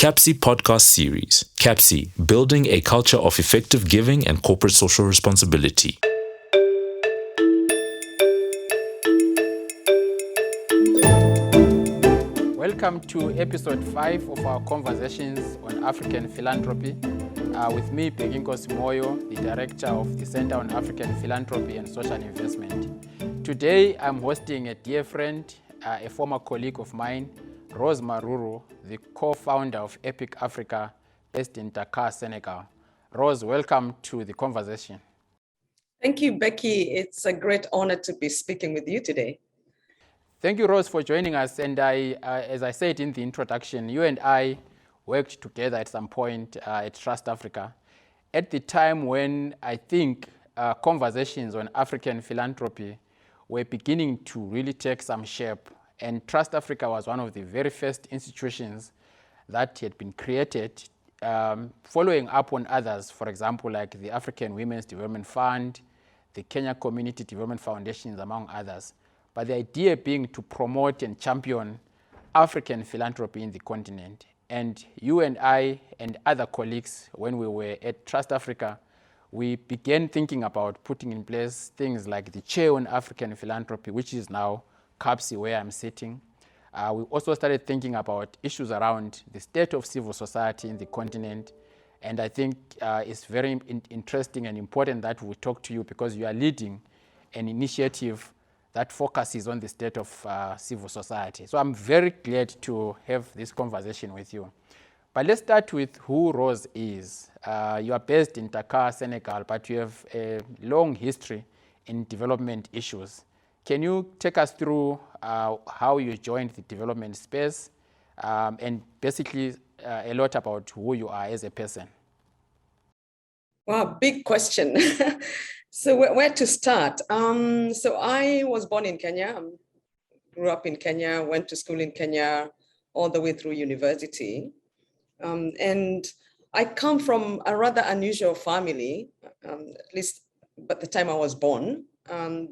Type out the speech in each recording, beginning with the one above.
CAPSI podcast series. CAPSI, building a culture of effective giving and corporate social responsibility. Welcome to episode 5 of our conversations on African philanthropy. With me, Bhekinkosi Moyo, the Director of the Center on African Philanthropy and Social Investment. Today, I'm hosting a dear friend, a former colleague of mine, Rose Maruru, the co-founder of Epic Africa, based in Dakar, Senegal. Rose, welcome to the conversation. Thank you, Becky. It's a great honor to be speaking with you today. Thank you, Rose, for joining us. And as I said in the introduction, you and I worked together at some point at Trust Africa at the time when I think conversations on African philanthropy were beginning to really take some shape. And Trust Africa was one of the very first institutions that had been created, following up on others, for example, like the African Women's Development Fund, the Kenya Community Development Foundations, among others. But the idea being to promote and champion African philanthropy in the continent. And you and I and other colleagues, when we were at Trust Africa, we began thinking about putting in place things like the Chair on African Philanthropy, which is now CAPSI, where I'm sitting. We also started thinking about issues around the state of civil society in the continent. And I think it's very interesting and important that we talk to you because you are leading an initiative that focuses on the state of civil society. So I'm very glad to have this conversation with you. But let's start with who Rose is. You are based in Dakar, Senegal, but you have a long history in development issues. Can you take us through how you joined the development space and basically a lot about who you are as a person? Wow, big question. So where to start? So I was born in Kenya, grew up in Kenya, went to school in Kenya all the way through university. And I come from a rather unusual family, at least at the time I was born,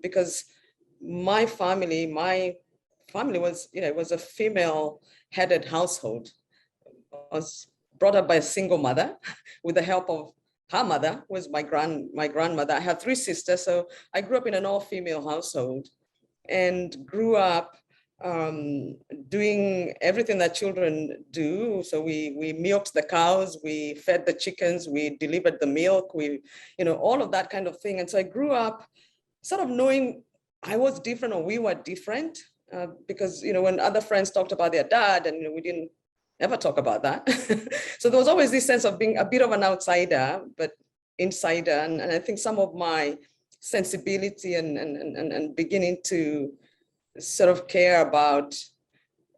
because my family was, it was a female-headed household. I was brought up by a single mother with the help of her mother, who was my grandmother. I had 3 sisters, so I grew up in an all-female household and grew up doing everything that children do. So we milked the cows, we fed the chickens, we delivered the milk, all of that kind of thing. And so I grew up sort of knowing I was different or we were different because, when other friends talked about their dad and we didn't ever talk about that. So there was always this sense of being a bit of an outsider, but insider. And I think some of my sensibility and beginning to sort of care about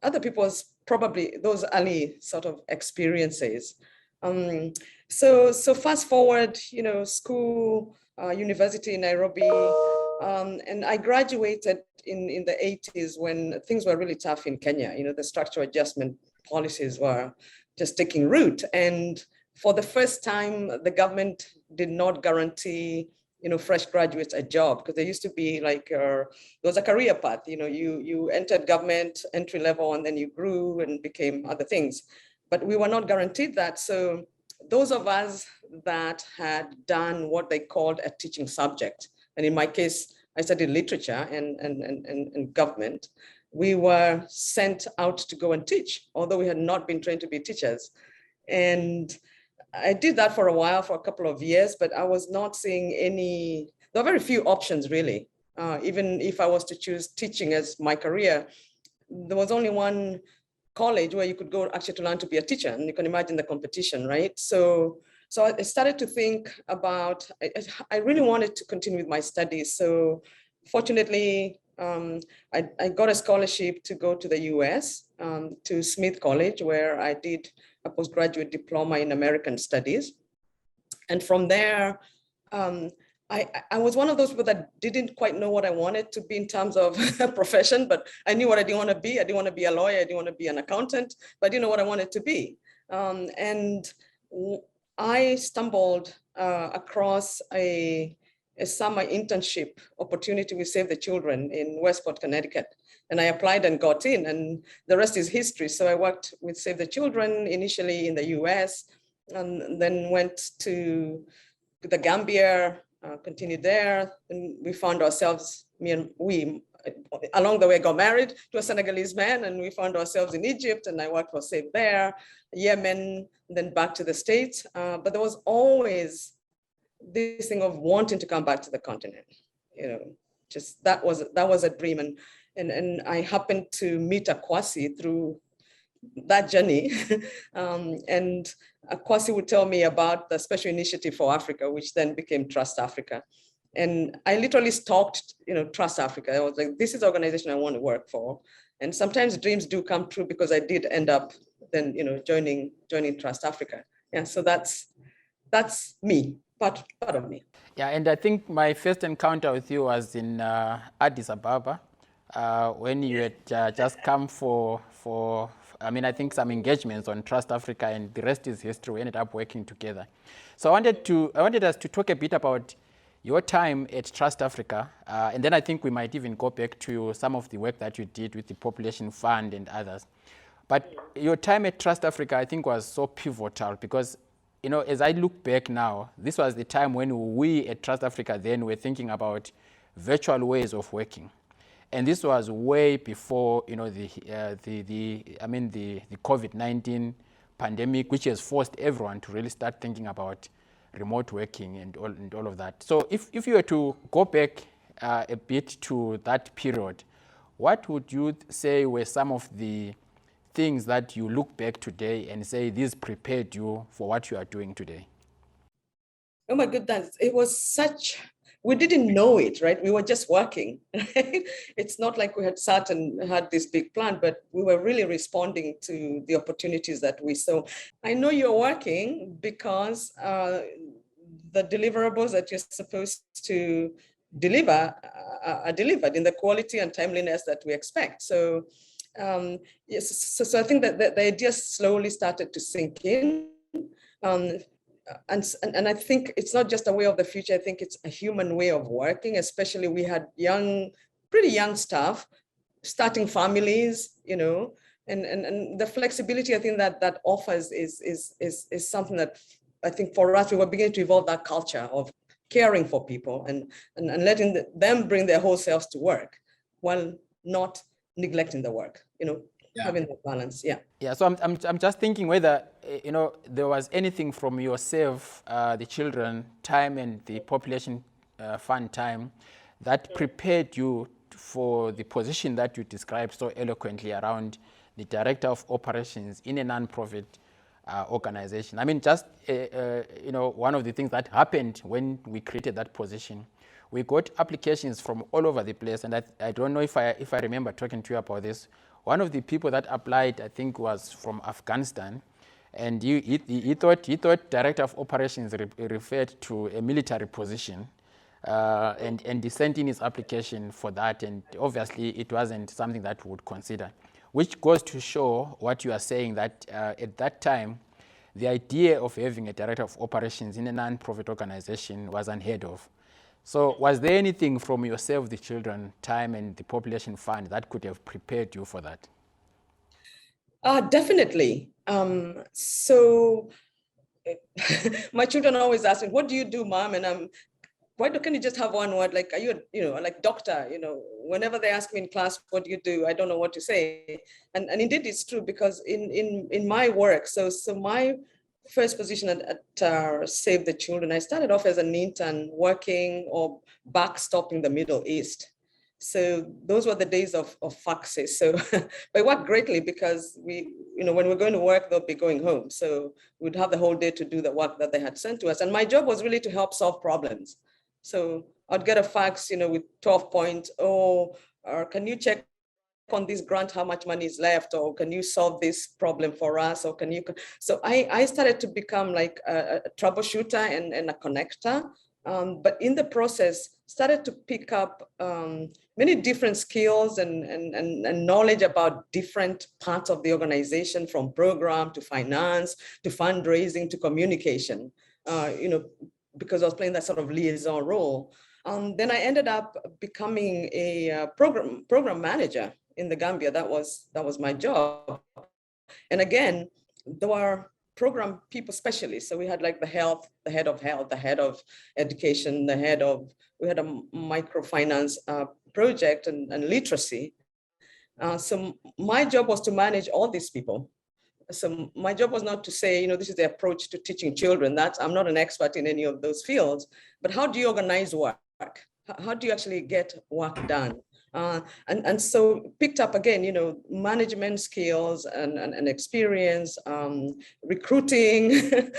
other people's probably those early sort of experiences. So fast forward, school, university in Nairobi, and I graduated in the 80s when things were really tough in Kenya. The structural adjustment policies were just taking root. And for the first time, the government did not guarantee, fresh graduates a job, because there used to be like, there was a career path, you entered government entry level and then you grew and became other things. But we were not guaranteed that. So those of us that had done what they called a teaching subject, and in my case, I studied literature and government, we were sent out to go and teach, although we had not been trained to be teachers. And I did that for a while, for a couple of years, but I was not seeing there were very few options really. Even if I was to choose teaching as my career, there was only one college where you could go actually to learn to be a teacher, and you can imagine the competition, right? So I started to think about, I really wanted to continue with my studies. So fortunately, I got a scholarship to go to the US, to Smith College, where I did a postgraduate diploma in American Studies. And from there, I was one of those people that didn't quite know what I wanted to be in terms of a profession, but I knew what I didn't want to be. I didn't want to be a lawyer, I didn't want to be an accountant, but I didn't know what I wanted to be. And I stumbled across a summer internship opportunity with Save the Children in Westport, Connecticut. And I applied and got in, and the rest is history. So I worked with Save the Children initially in the US, and then went to the Gambia, continued there. And we found ourselves, along the way got married to a Senegalese man, and we found ourselves in Egypt, and I worked for Save there, Yemen, then back to the States. But there was always this thing of wanting to come back to the continent, just that was a dream. And I happened to meet Akwasi through that journey. And Akwasi would tell me about the Special Initiative for Africa, which then became Trust Africa. And I literally stalked, Trust Africa. I was like, this is the organization I want to work for. And sometimes dreams do come true, because I did end up then, joining Trust Africa. Yeah, so that's me, part of me. Yeah, and I think my first encounter with you was in Addis Ababa, when you had just come for I think some engagements on Trust Africa, and the rest is history. We ended up working together. So I wanted us to talk a bit about your time at Trust Africa, and then I think we might even go back to some of the work that you did with the Population Fund and others. But your time at Trust Africa, I think, was so pivotal, because as I look back now, this was the time when we at Trust Africa then were thinking about virtual ways of working. And this was way before, the COVID-19 pandemic, which has forced everyone to really start thinking about remote working and all of that. So if you were to go back a bit to that period, what would you say were some of the things that you look back today and say this prepared you for what you are doing today? Oh my goodness, it was we didn't know it, right? We were just working, right? It's not like we had sat and had this big plan, but we were really responding to the opportunities that we saw. I know you're working because the deliverables that you're supposed to deliver are delivered in the quality and timeliness that we expect. So yes, so I think that the idea slowly started to sink in. And I think it's not just a way of the future. I think it's a human way of working. Especially we had pretty young staff, starting families, and the flexibility I think that offers is something that I think for us we were beginning to evolve that culture of caring for people and letting them bring their whole selves to work while not neglecting the work. Having the balance, yeah. Yeah, so I'm just thinking whether, there was anything from yourself, the children time and the population fund time that prepared you for the position that you described so eloquently around the director of operations in a non-profit organization. I mean, just, one of the things that happened when we created that position, we got applications from all over the place. And I don't know if I remember talking to you about this. One of the people that applied, I think, was from Afghanistan, and he thought director of operations referred to a military position, and he sent in his application for that, and obviously it wasn't something that we would consider, which goes to show what you are saying, that at that time, the idea of having a director of operations in a non-profit organization was unheard of. So was there anything from yourself, the children, time, and the population fund that could have prepared you for that? Definitely. So my children always ask me, what do you do, Mom? And why can't you just have one word? Like, are you, like doctor? Whenever they ask me in class, what do you do? I don't know what to say. And indeed, it's true, because in my work, so my first position at Save the Children, I started off as an intern working or backstopping the Middle East. So those were the days of faxes. So but it worked greatly, because we, when we're going to work, they'll be going home. So we'd have the whole day to do the work that they had sent to us. And my job was really to help solve problems. So I'd get a fax, with 12 points, or can you check on this grant, how much money is left, or can you solve this problem for us, or can you? So I started to become like a troubleshooter and a connector, but in the process started to pick up many different skills and knowledge about different parts of the organization, from program to finance to fundraising to communication, because I was playing that sort of liaison role. Then I ended up becoming a program manager in the Gambia. That was my job. And again, there were program people specialists. So we had like the head of health, the head of education, we had a microfinance project and literacy. So my job was to manage all these people. So my job was not to say, this is the approach to teaching children. I'm not an expert in any of those fields, but how do you organize work? How do you actually get work done? And so picked up again, management skills and experience, recruiting,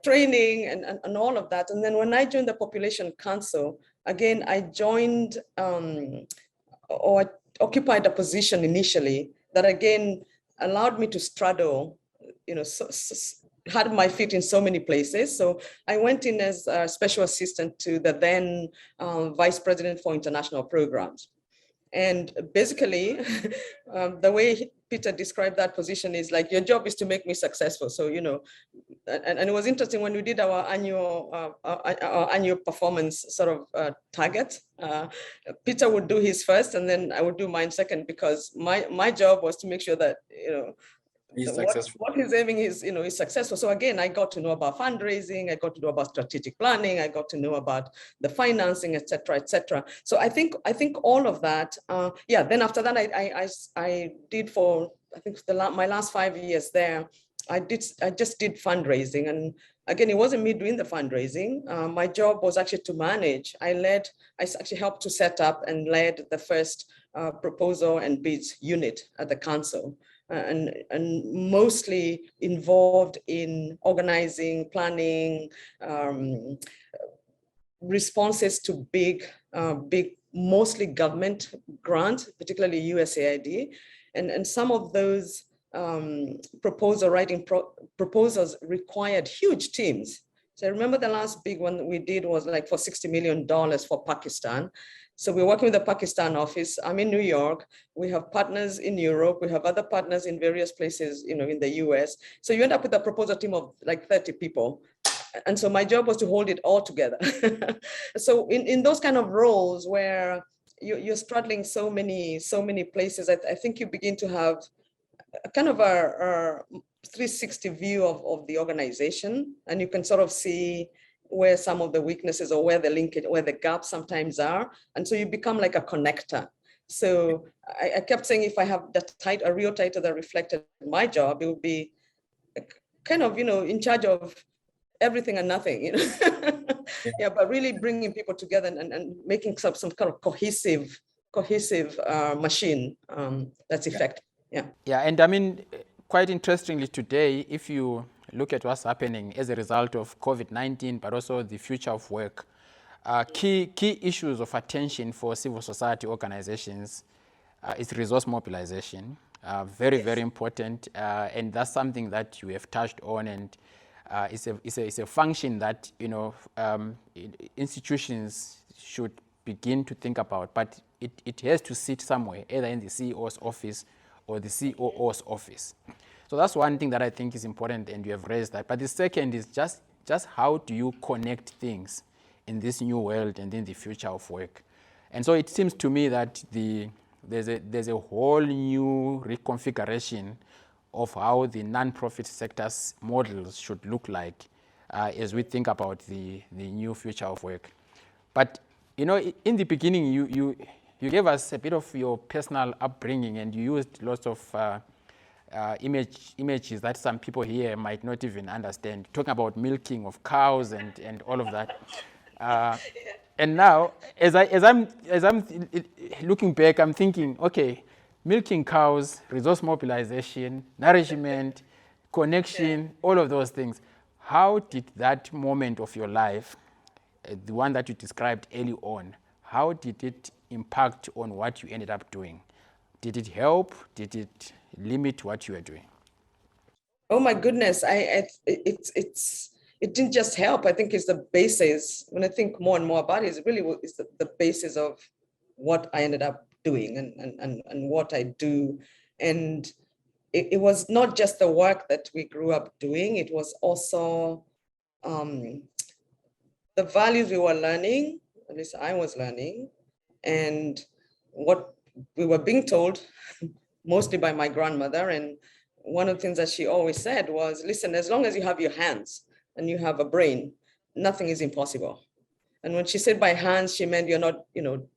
training and all of that. And then when I joined the Population Council, again, I joined or occupied a position initially that again allowed me to straddle, had my feet in so many places. So I went in as a special assistant to the then vice president for international programs. And basically, the way Peter described that position is like, your job is to make me successful. So, and it was interesting when we did our annual performance sort of target. Peter would do his first, and then I would do mine second, because my job was to make sure that, what he's aiming is, is successful. So again, I got to know about fundraising, I got to know about strategic planning, I got to know about the financing, et cetera, et cetera. So I think all of that, then after that, I did for, I think my last 5 years there, I just did fundraising. And again, it wasn't me doing the fundraising. My job was actually to manage. I actually helped to set up and led the first proposal and bids unit at the council. And mostly involved in organizing, planning, responses to big, mostly government grants, particularly USAID. And some of those proposals required huge teams. So I remember the last big one that we did was like for $60 million for Pakistan. So we're working with the Pakistan office. I'm in New York. We have partners in Europe. We have other partners in various places, in the US. So you end up with a proposal team of like 30 people. And so my job was to hold it all together. So in those kind of roles where you're straddling so many places, I think you begin to have a kind of a 360 view of the organization. And you can sort of see where some of the weaknesses or where the gaps sometimes are. And so you become like a connector. So I kept saying, if I have a real title that reflected my job, it would be kind of, in charge of everything and nothing, Yeah, but really bringing people together and making some kind of cohesive machine that's effective. Yeah. Yeah, and I mean, quite interestingly today, if you look at what's happening as a result of COVID-19, but also the future of work, key issues of attention for civil society organizations is resource mobilization. Very important, and that's something that you have touched on, and it's a function that institutions should begin to think about, but it has to sit somewhere, either in the CEO's office or the COO's office. So that's one thing that I think is important, and you have raised that. But the second is just how do you connect things in this new world and in the future of work? And so it seems to me that there's a whole new reconfiguration of how the non-profit sector's models should look like as we think about the new future of work. But in the beginning, you gave us a bit of your personal upbringing, and you used lots of images that some people here might not even understand, talking about milking of cows and all of that. And now, as I'm looking back, I'm thinking, okay, milking cows, resource mobilization, nourishment, connection, all of those things. How did that moment of your life, the one that you described early on, how did it impact on what you ended up doing? Did it help? Did it limit what you were doing? Oh my goodness, it didn't just help. I think it's the basis. When I think more and more about it, it's really the basis of what I ended up doing and what I do. And it was not just the work that we grew up doing, it was also the values we were learning, at least I was learning, and what we were being told, mostly by my grandmother, and one of the things that she always said was, listen, as long as you have your hands and you have a brain, nothing is impossible. And when she said by hands, she meant you're not,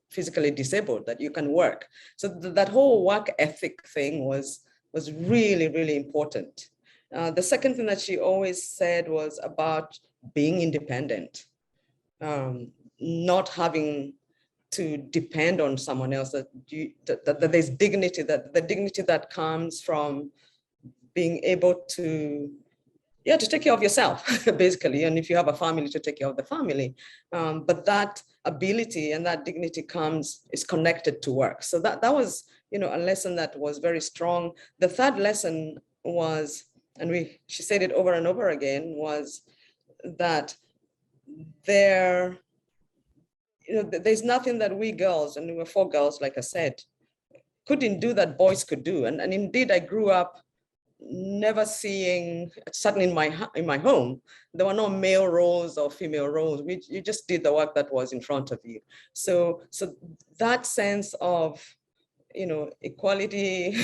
physically disabled, that you can work. So that whole work ethic thing was really, really important. The second thing that she always said was about being independent, not having to depend on someone else, that there's dignity, that the dignity that comes from being able to take care of yourself, basically. And if you have a family, to take care of the family. But that ability and that dignity is connected to work. So that was, a lesson that was very strong. The third lesson was, and she said it over and over again, was that there's nothing that we girls, and we were 4 girls, like I said, couldn't do that boys could do. And indeed, I grew up never seeing, certainly in my home, there were no male roles or female roles. You just did the work that was in front of you. So that sense of, equality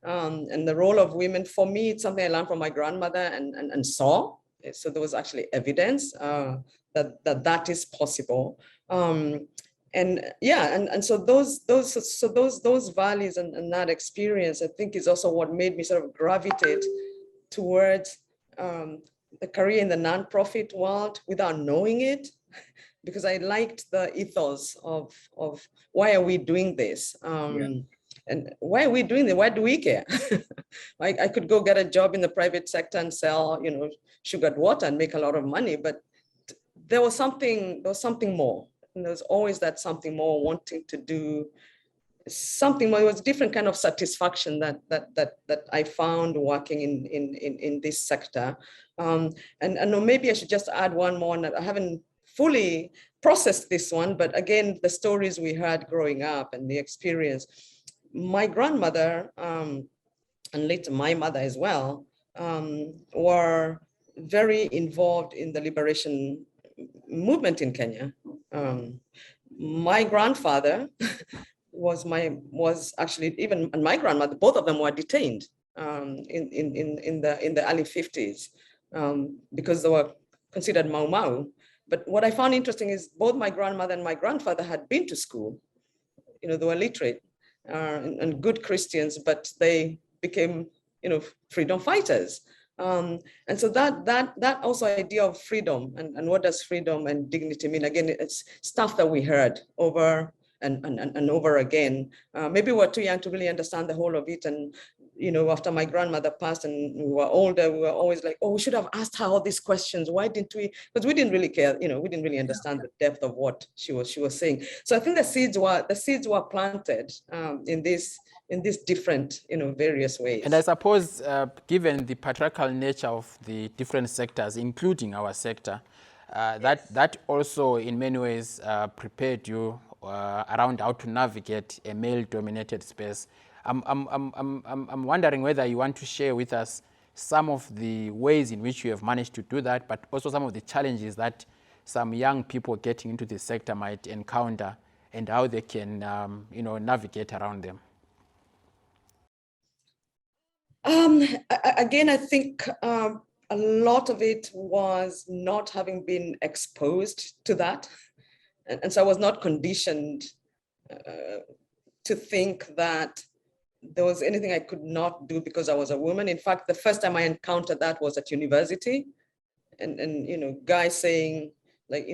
and the role of women, for me, it's something I learned from my grandmother and saw. So there was actually evidence that is possible. And so those values and that experience, I think, is also what made me sort of gravitate towards the career in the nonprofit world without knowing it, because I liked the ethos of why are we doing this? And why are we doing this? Why do we care? I could go get a job in the private sector and sell, sugared water and make a lot of money, but there was something more. And there's always that something more, wanting to do something more. It was a different kind of satisfaction that I found working in this sector. And maybe I should just add one more, and I haven't fully processed this one, but again, the stories we heard growing up and the experience. My grandmother, and later my mother as well, were very involved in the liberation movement in Kenya. My grandfather was actually, even and my grandmother, both of them were detained in the early 50s because they were considered Mau Mau. But what I found interesting is both my grandmother and my grandfather had been to school. They were literate and good Christians, but they became freedom fighters. And so that also idea of freedom and what does freedom and dignity mean? Again, it's stuff that we heard over and over again. Maybe we're too young to really understand the whole of it. And after my grandmother passed and we were older, we were always like, oh, we should have asked her all these questions. Why didn't we? Because we didn't really care. We didn't really understand the depth of what she was saying. So I think the seeds were planted in these different, various ways. And I suppose, given the patriarchal nature of the different sectors, including our sector, yes, that also in many ways prepared you around how to navigate a male-dominated space. I'm wondering whether you want to share with us some of the ways in which you have managed to do that, but also some of the challenges that some young people getting into the sector might encounter and how they can, navigate around them. Again, I think a lot of it was not having been exposed to that. And so I was not conditioned to think that there was anything I could not do because I was a woman. In fact, the first time I encountered that was at university. And guys saying, like,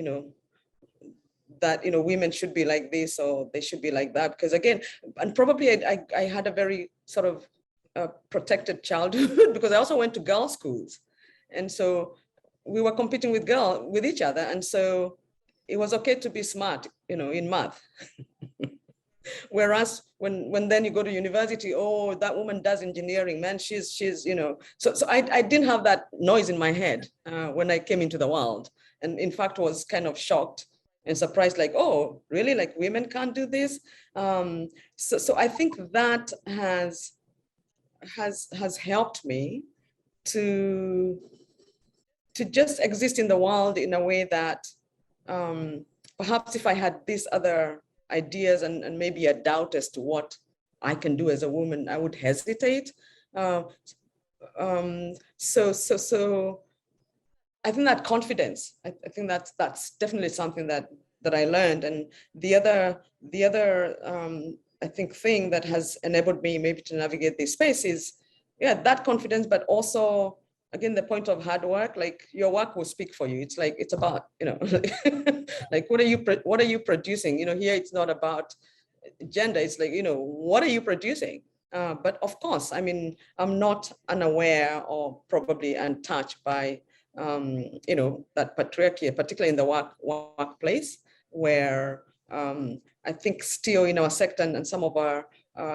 that, women should be like this or they should be like that. Because again, and probably I had a very sort of protected childhood because I also went to girls' schools. And so we were competing with each other. And so it was okay to be smart, in math. Whereas when then you go to university, oh, that woman does engineering, man, she's So I didn't have that noise in my head when I came into the world. And in fact, was kind of shocked and surprised, like, oh, really? Like women can't do this? So I think that has helped me to just exist in the world in a way that perhaps if I had this other ideas and maybe a doubt as to what I can do as a woman, I would hesitate. So I think that confidence, I think that's definitely something that I learned. And the other I think thing that has enabled me maybe to navigate this space is, yeah, that confidence, but also, again, the point of hard work. Like, your work will speak for you. It's like, it's about, like, what are you producing? Here it's not about gender. It's like, what are you producing? But of course, I mean, I'm not unaware or probably untouched by, that patriarchy, particularly in the workplace, where I think still in our sector and some of our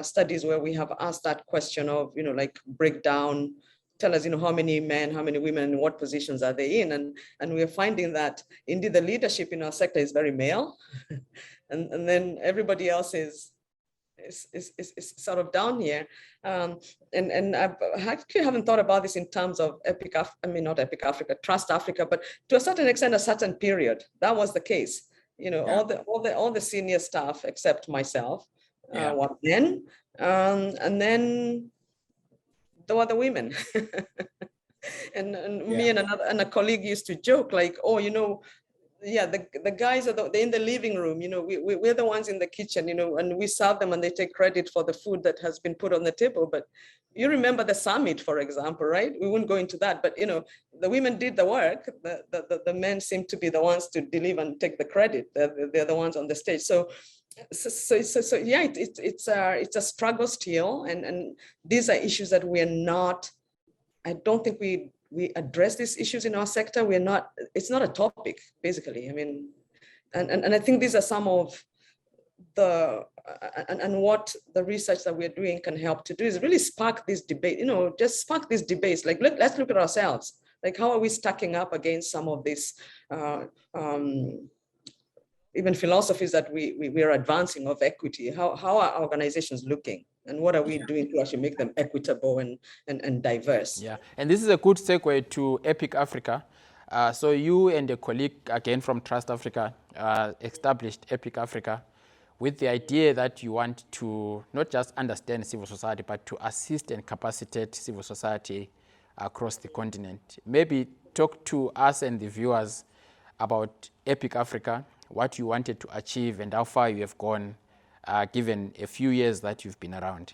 studies where we have asked that question of, like, break down, tell us, how many men, how many women, and what positions are they in? And we're finding that indeed the leadership in our sector is very male. and then everybody else is sort of down here. And I actually haven't thought about this in terms of not Epic Africa, Trust Africa, but to a certain extent, a certain period, that was the case. All the senior staff except myself were men. And then there were the women. and me and a colleague used to joke, like, oh, yeah, the guys are they're in the living room, we're the ones in the kitchen, and we serve them and they take credit for the food that has been put on the table. But you remember the summit, for example, right? We wouldn't go into that, but the women did the work. The men seem to be the ones to deliver and take the credit. They're the ones on the stage. So yeah, it's a struggle still, and these are issues that I don't think we address these issues in our sector. It's not a topic, basically. I mean, and I think these are some of and what the research that we're doing can help to do is really spark this debate, just spark these debates. Like, let's look at ourselves. Like, how are we stacking up against some of these even philosophies that we are advancing of equity? How are organizations looking? And what are we doing to actually make them equitable and diverse? Yeah, and this is a good segue to Epic Africa. So you and a colleague, again from Trust Africa, established Epic Africa with the idea that you want to not just understand civil society, but to assist and capacitate civil society across the continent. Maybe talk to us and the viewers about Epic Africa, what you wanted to achieve and how far you have gone, given a few years that you've been around.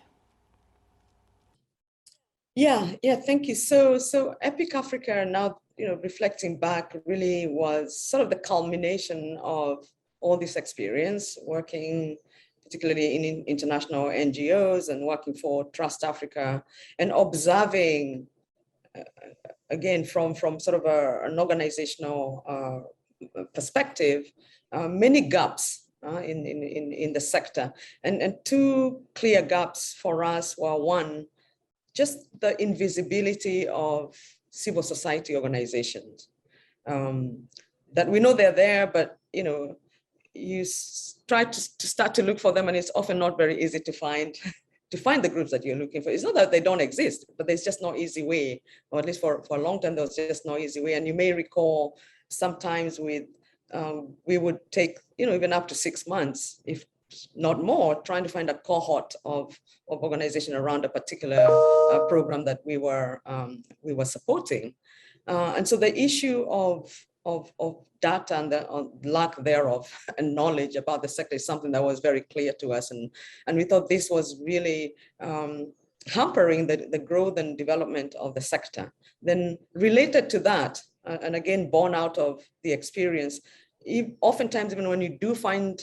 Yeah, thank you. So Epic Africa, now, reflecting back, really was sort of the culmination of all this experience, working particularly in international NGOs and working for Trust Africa, and observing, again, from sort of an organizational perspective, many gaps in the sector. And two clear gaps for us were, one, just the invisibility of civil society organizations, that we know they're there, but you try to start to look for them, and it's often not very easy to find the groups that you're looking for. It's not that they don't exist, but there's just no easy way, or at least for a long time, there was just no easy way. And you may recall sometimes we would take even up to 6 months, if not more, trying to find a cohort of organization around a particular program that we were supporting. And so the issue of data and the lack thereof and knowledge about the sector is something that was very clear to us. And we thought this was really hampering the growth and development of the sector. Then related to that, and again, born out of the experience, oftentimes, even when you do find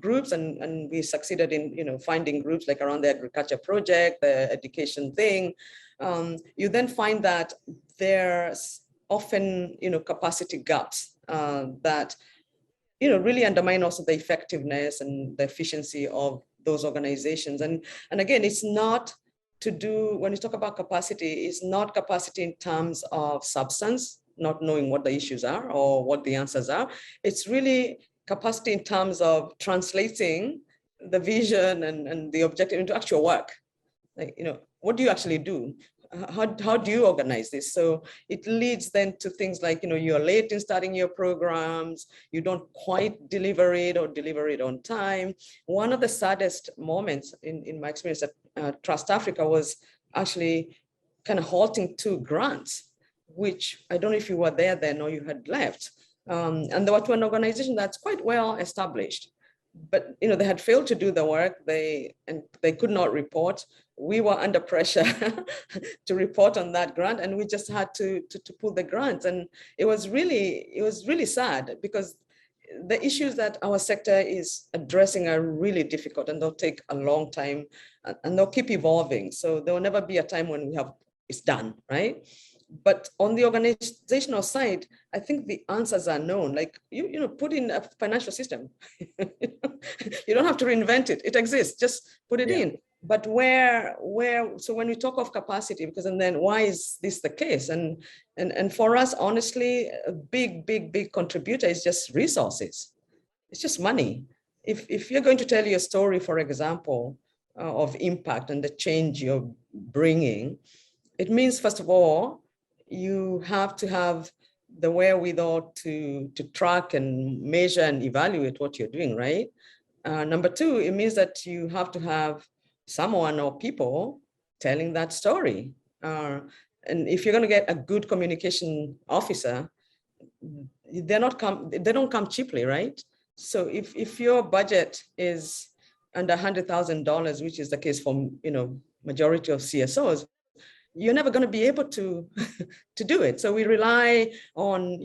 groups, and we succeeded in finding groups like around the agriculture project, the education thing, you then find that there's often capacity gaps that really undermine also the effectiveness and the efficiency of those organizations. And again, it's not to do, when you talk about capacity, it's not capacity in terms of substance, not knowing what the issues are or what the answers are. It's really capacity in terms of translating the vision and the objective into actual work. Like, what do you actually do? how do you organize this? So it leads then to things like, you're late in starting your programs, you don't quite deliver it or deliver it on time. One of the saddest moments in my experience at Trust Africa was actually kind of halting 2 grants, which I don't know if you were there then or you had left. And they were to an organization that's quite well established. But they had failed to do the work. They could not report. We were under pressure to report on that grant, and we just had to pull the grants. And it was really sad, because the issues that our sector is addressing are really difficult, and they'll take a long time, and they'll keep evolving. So there will never be a time when it's done, right? But on the organizational side, I think the answers are known. Like, put in a financial system. You don't have to reinvent it. It exists. Just put it in. But so when we talk of capacity, and then why is this the case? And for us, honestly, a big contributor is just resources. It's just money. If you're going to tell your story, for example, of impact and the change you're bringing, it means, first of all, you have to have the wherewithal to track and measure and evaluate what you're doing, right? Number 2, it means that you have to have someone or people telling that story. And if you're going to get a good communication officer, they don't come cheaply, right? So if your budget is under $100,000, which is the case for majority of CSOs, you're never going to be able to do it. So we rely on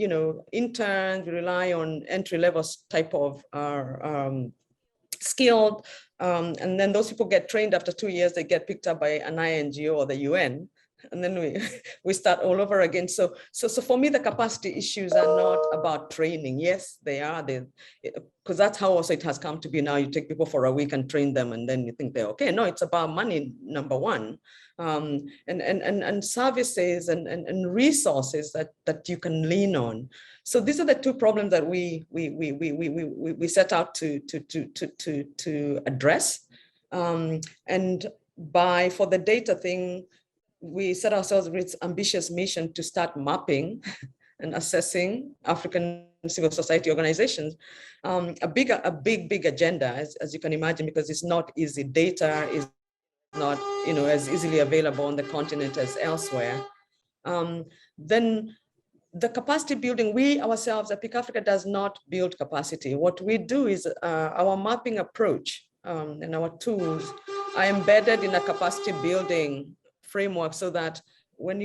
interns, we rely on entry-level type of skilled, and then those people get trained. After 2 years, they get picked up by an INGO or the UN, and then we start all over again. So for me, the capacity issues are not about training. Yes, they are, because that's how also it has come to be now. You take people for a week and train them, and then you think they're okay. No, it's about money, number 1. And services and resources that you can lean on. So these are the 2 problems that we set out to address. And for the data thing, we set ourselves with ambitious mission to start mapping and assessing African civil society organizations. A big agenda, as you can imagine, because it's not easy. Data is not as easily available on the continent as elsewhere. Then the capacity building, we ourselves at Peak Africa does not build capacity. What we do is our mapping approach and our tools are embedded in a capacity building framework, so that when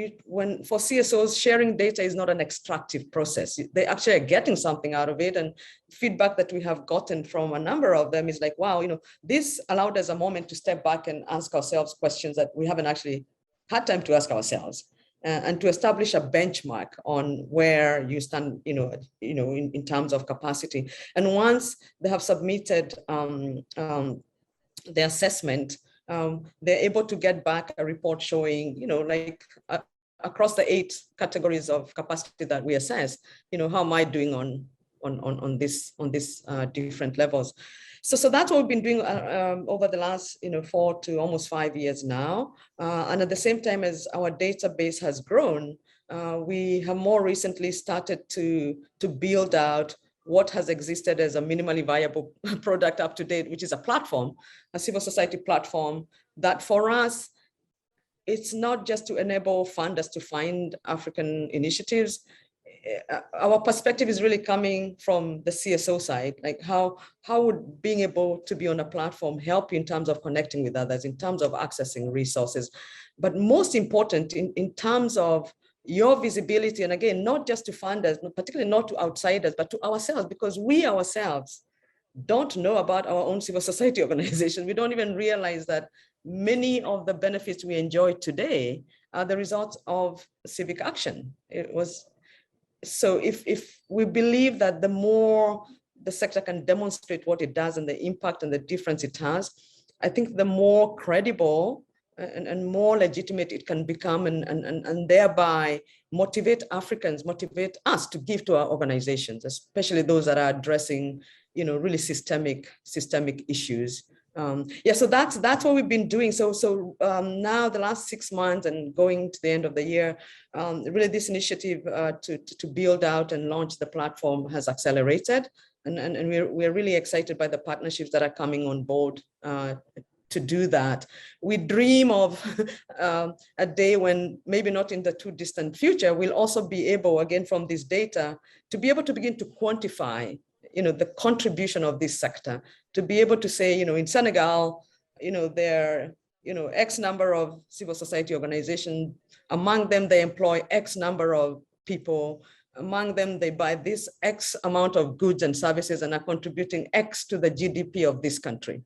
for CSOs, sharing data is not an extractive process. They actually are getting something out of it. And feedback that we have gotten from a number of them is like, wow, this allowed us a moment to step back and ask ourselves questions that we haven't actually had time to ask ourselves, and to establish a benchmark on where you stand, in terms of capacity. And once they have submitted the assessment, they're able to get back a report showing, across the 8 categories of capacity that we assess, how am I doing on this different levels. So that's what we've been doing over the last 4 to almost 5 years now. And at the same time as our database has grown, we have more recently started to build out what has existed as a minimally viable product up to date, which is a platform, a civil society platform that for us, it's not just to enable funders to find African initiatives. Our perspective is really coming from the CSO side, like how would being able to be on a platform help you in terms of connecting with others, in terms of accessing resources, but most important in terms of your visibility. And again, not just to funders, particularly not to outsiders, but to ourselves, because we ourselves don't know about our own civil society organizations. We don't even realize that many of the benefits we enjoy today are the result of civic action. So if we believe that the more the sector can demonstrate what it does and the impact and the difference it has, I think the more credible and more legitimate it can become, and thereby motivate Africans, motivate us to give to our organizations, especially those that are addressing, really systemic issues Yeah, so that's what we've been doing. So now the last 6 months and going to the end of the year, really this initiative to build out and launch the platform has accelerated, and we're really excited by the partnerships that are coming on board to do that. We dream of a day when, maybe not in the too distant future, we'll also be able, again from this data, to be able to begin to quantify the contribution of this sector, to be able to say, in Senegal, there are, X number of civil society organizations. Among them, they employ X number of people. Among them, they buy this X amount of goods and services and are contributing X to the GDP of this country.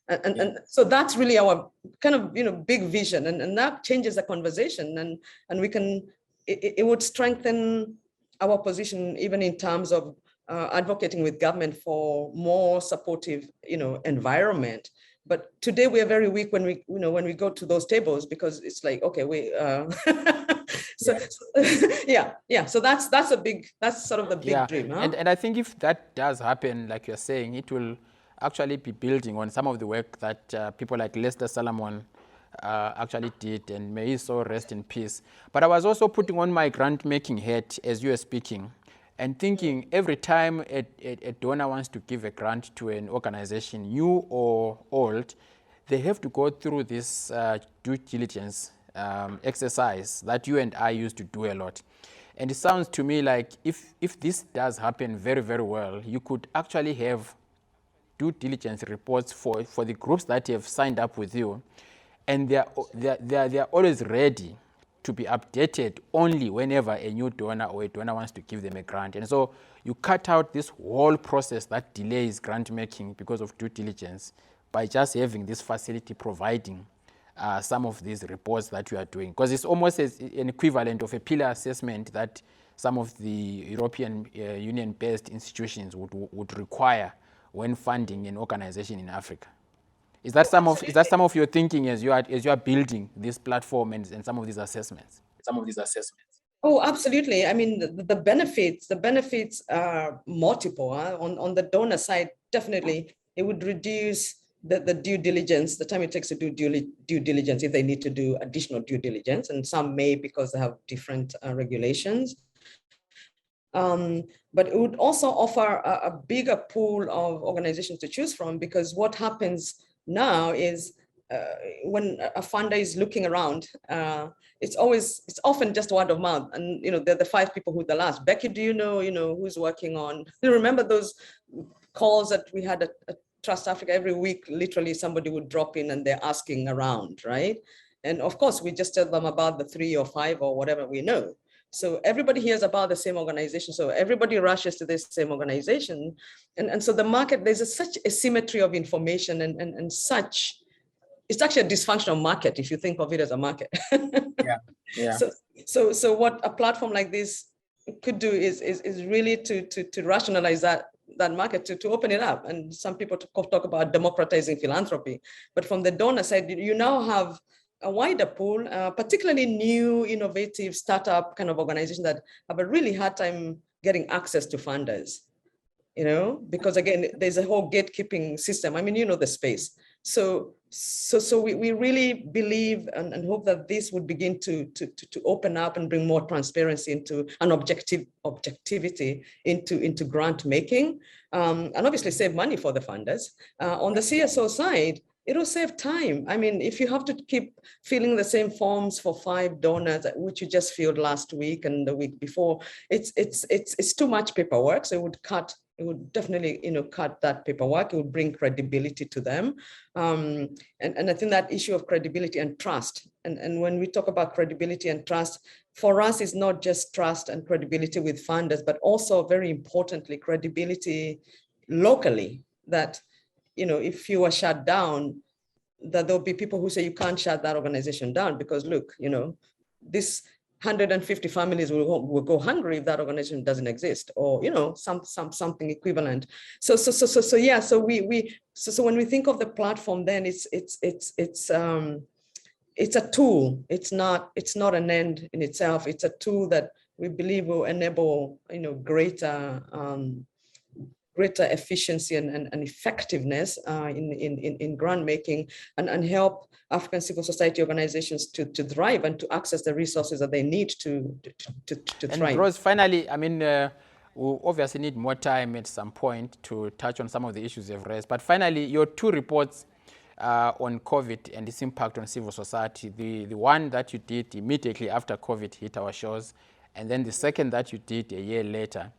And so that's really our kind of, big vision. And that changes the conversation. And we can, it would strengthen our position even in terms of advocating with government for more supportive, environment. But today we are very weak when we go to those tables, because it's like, okay, so that's sort of the big dream. Huh? And I think if that does happen, like you're saying, it will actually be building on some of the work that people like Lester Salomon actually did, and may he so rest in peace. But I was also putting on my grant-making hat as you were speaking, and thinking every time a donor wants to give a grant to an organization, new or old, they have to go through this due diligence exercise that you and I used to do a lot. And it sounds to me like if this does happen very, very well, you could actually have due diligence reports for the groups that have signed up with you, and they're always ready to be updated only whenever a new donor or a donor wants to give them a grant. And so you cut out this whole process that delays grant making because of due diligence by just having this facility providing some of these reports that you are doing. Because it's almost an equivalent of a pillar assessment that some of the European Union-based institutions would require when funding an organization in Africa. Is that some of your thinking as you are building this platform and some of these assessments? Oh, absolutely. I mean, the benefits are multiple. On the donor side, definitely, it would reduce the due diligence, the time it takes to do due diligence if they need to do additional due diligence, and some may because they have different regulations. But it would also offer a bigger pool of organizations to choose from, because what happens now is when a funder is looking around, it's often just word of mouth, and they're the 5 people who the last. Becky, do you know who's working on? Do you remember those calls that we had at Trust Africa every week? Literally, somebody would drop in and they're asking around, right? And of course, we just tell them about the 3 or 5 or whatever we know. So everybody hears about the same organization. So everybody rushes to this same organization. And so the market, there's such asymmetry of information and such, it's actually a dysfunctional market if you think of it as a market. Yeah. So what a platform like this could do is really to rationalize that market, to open it up. And some people talk about democratizing philanthropy. But from the donor side, you now have a wider pool, particularly new, innovative startup kind of organizations that have a really hard time getting access to funders, because again, there's a whole gatekeeping system. I mean, the space. So we really believe and hope that this would begin to open up and bring more transparency into an objectivity into grant making, and obviously save money for the funders. On the CSO side, it'll save time. I mean, if you have to keep filling the same forms for 5 donors, which you just filled last week and the week before, it's too much paperwork. So it would definitely, cut that paperwork. It would bring credibility to them. And I think that issue of credibility and trust. And when we talk about credibility and trust, for us, it's not just trust and credibility with funders, but also very importantly, credibility locally, that if you are shut down, that there'll be people who say you can't shut that organization down because look, this 150 families will go hungry if that organization doesn't exist, or something equivalent. So when we think of the platform, then it's a tool. It's not an end in itself. It's a tool that we believe will enable greater greater efficiency and effectiveness in grant making, and help African civil society organizations to thrive and to access the resources that they need to thrive. And Rose, finally, I mean, we'll obviously need more time at some point to touch on some of the issues you've raised. But finally, your two reports on COVID and its impact on civil society, the one that you did immediately after COVID hit our shores, and then the second that you did a year later,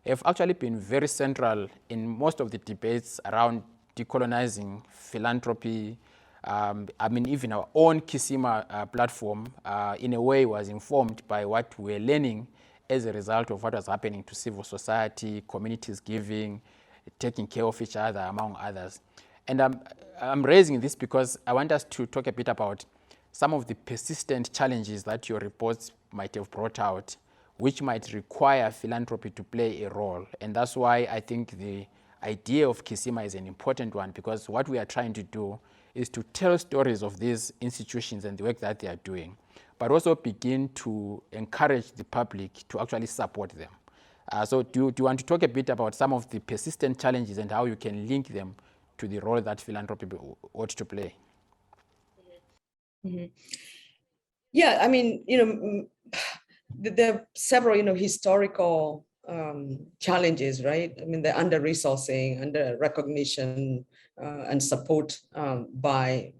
have actually been very central in most of the debates around decolonizing philanthropy. I mean, even our own CISIMA platform, in a way, was informed by what we're learning as a result of what was happening to civil society, communities giving, taking care of each other, among others. And I'm raising this because I want us to talk a bit about some of the persistent challenges that your reports might have brought out, which might require philanthropy to play a role. And that's why I think the idea of CISIMA is an important one, because what we are trying to do is to tell stories of these institutions and the work that they are doing, but also begin to encourage the public to actually support them. So do you want to talk a bit about some of the persistent challenges and how you can link them to the role that philanthropy ought to play? Mm-hmm. Yeah, I mean, there are several, historical challenges, right? I mean, the under-resourcing, under-recognition and support by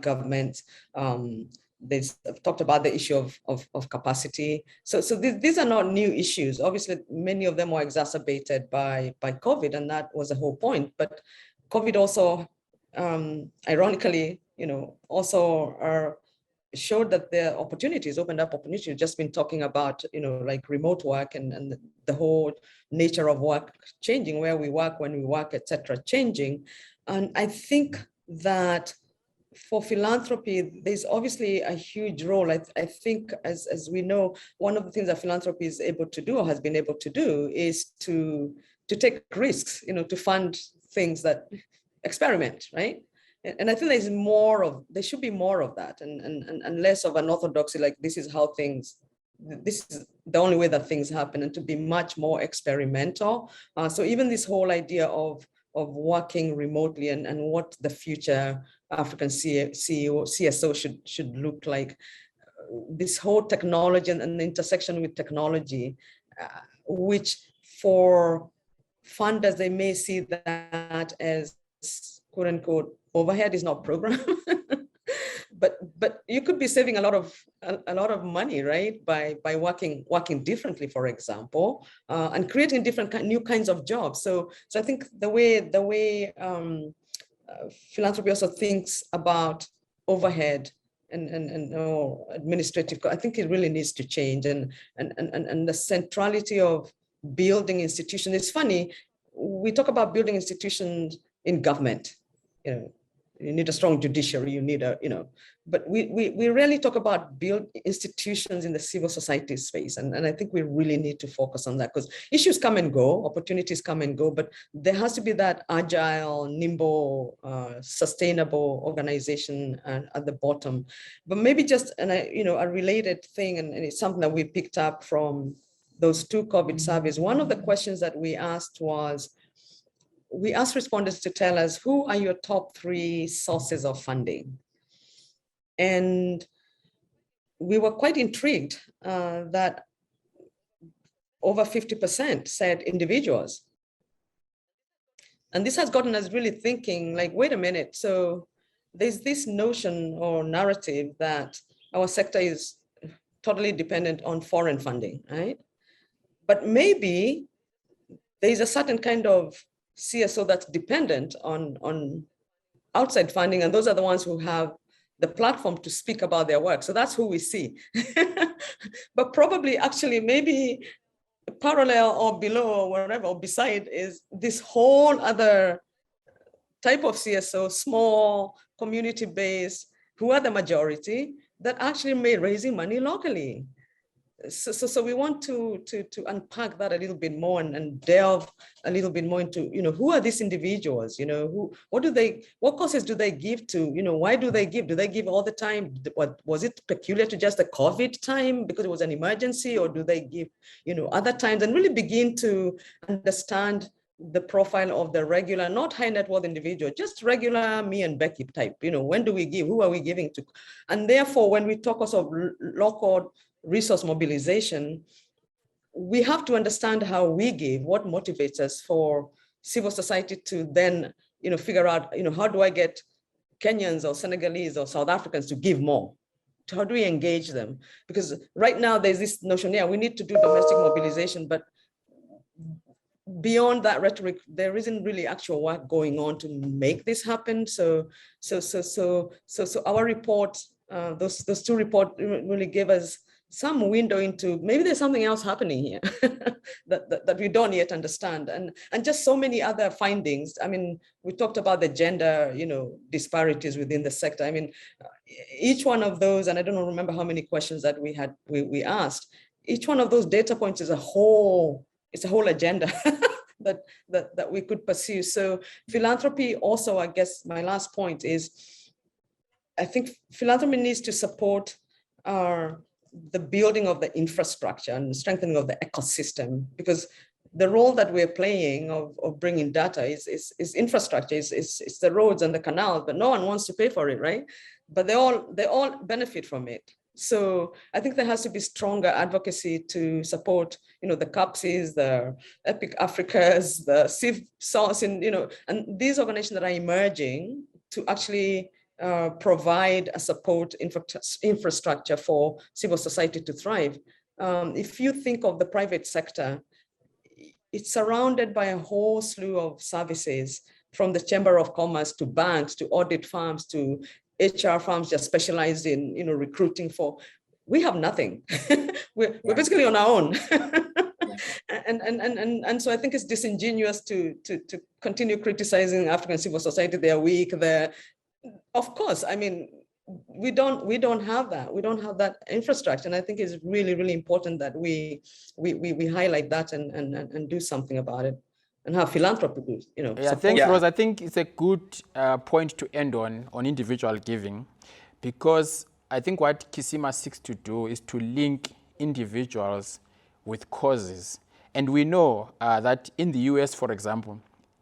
governments. They've talked about the issue of capacity. So these are not new issues. Obviously, many of them were exacerbated by COVID, and that was the whole point. But COVID also, ironically, also showed that there are opportunities, opened up opportunities. We've just been talking about, like remote work and the whole nature of work changing, where we work, when we work, etc., changing. And I think that for philanthropy, there's obviously a huge role. I think, as we know, one of the things that philanthropy is able to do, or has been able to do, is to take risks, to fund things that experiment, right? And I think there should be more of that, and less of an orthodoxy, like this is the only way that things happen, and to be much more experimental. So even this whole idea of working remotely and what the future African CSO should look like, this whole technology and the intersection with technology, which for funders, they may see that as quote unquote overhead, is not program. but you could be saving a lot of money, right, by working differently, for example, and creating different new kinds of jobs. So I think the way philanthropy also thinks about overhead and administrative, I think it really needs to change, and the centrality of building institutions. It's funny, we talk about building institutions in government. You need a strong judiciary, you need but we rarely talk about build institutions in the civil society space. And I think we really need to focus on that, because issues come and go, opportunities come and go, but there has to be that agile, nimble, sustainable organization at the bottom. But maybe just, a related thing, and it's something that we picked up from those two COVID surveys. One of the questions that we asked was, we asked respondents to tell us, who are your top 3 sources of funding? And we were quite intrigued that over 50% said individuals. And this has gotten us really thinking, like, wait a minute. So there's this notion or narrative that our sector is totally dependent on foreign funding, right? But maybe there's a certain kind of CSO that's dependent on outside funding, and those are the ones who have the platform to speak about their work. So that's who we see. But probably actually maybe parallel or below or wherever or beside is this whole other type of CSO, small, community-based, who are the majority, that actually made raising money locally. So we want to unpack that a little bit more and delve a little bit more into, who are these individuals? What causes do they give to? Why do they give? Do they give all the time? What was it peculiar to just the COVID time because it was an emergency, or do they give, other times? And really begin to understand the profile of the regular, not high net worth individual, just regular me and Becky type. When do we give? Who are we giving to? And therefore, when we talk also of local resource mobilization, we have to understand how we give, what motivates us for civil society to then, figure out, how do I get Kenyans or Senegalese or South Africans to give more? How do we engage them? Because right now there's this notion, we need to do domestic mobilization, but beyond that rhetoric, there isn't really actual work going on to make this happen. So our report, those two reports really gave us some window into maybe there's something else happening here that we don't yet understand, and just so many other findings. I mean, we talked about the gender, disparities within the sector. I mean, each one of those, and I don't remember how many questions that we asked. Each one of those data points is a whole agenda that we could pursue. So philanthropy also, I guess my last point is, I think philanthropy needs to support the building of the infrastructure and strengthening of the ecosystem, because the role that we're playing of bringing data is infrastructure, it's the roads and the canals, but no one wants to pay for it, right? But they all benefit from it. So I think there has to be stronger advocacy to support, the CAPSIs, the Epic Africas, the CIVSOS, and these organizations that are emerging to actually provide a support infrastructure for civil society to thrive. If you think of the private sector, it's surrounded by a whole slew of services, from the Chamber of Commerce to banks to audit firms to HR firms just specialized in recruiting for. We have nothing. we're basically on our own. And so I think it's disingenuous to continue criticizing African civil society. They're weak. Of course, I mean, we don't have that. We don't have that infrastructure, and I think it's really, really important that we highlight that and do something about it, and have philanthropy do. Yeah, thanks, Rose. I think it's a good point to end on individual giving, because I think what CISIMA seeks to do is to link individuals with causes, and we know that in the US, for example,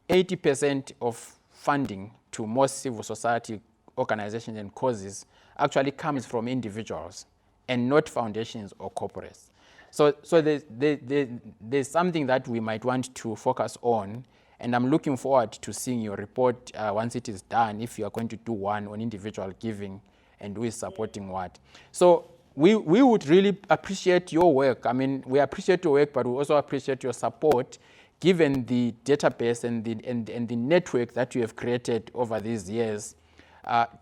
80% of funding to most civil society organizations and causes actually comes from individuals and not foundations or corporates. So there's something that we might want to focus on, and I'm looking forward to seeing your report once it is done, if you are going to do one on individual giving and who is supporting what. So we would really appreciate your work. I mean, we appreciate your work, but we also appreciate your support, given the database and the network that you have created over these years,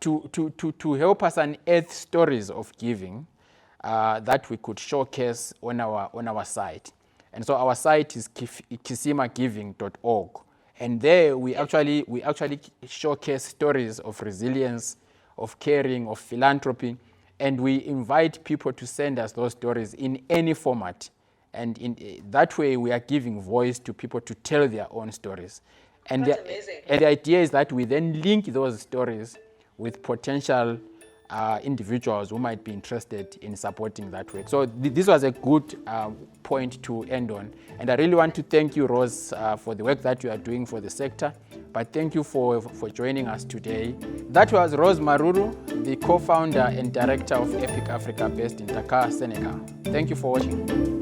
to help us unearth stories of giving that we could showcase on our site. And so our site is kisimagiving.org, and there we actually showcase stories of resilience, of caring, of philanthropy, and we invite people to send us those stories in any format. And in that way, we are giving voice to people to tell their own stories. And the idea is that we then link those stories with potential individuals who might be interested in supporting that work. So this was a good point to end on. And I really want to thank you, Rose, for the work that you are doing for the sector. But thank you for joining us today. That was Rose Maruru, the co-founder and director of Epic Africa based in Dakar, Senegal. Thank you for watching.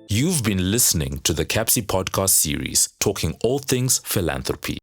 You've been listening to the CAPSI podcast series, talking all things philanthropy.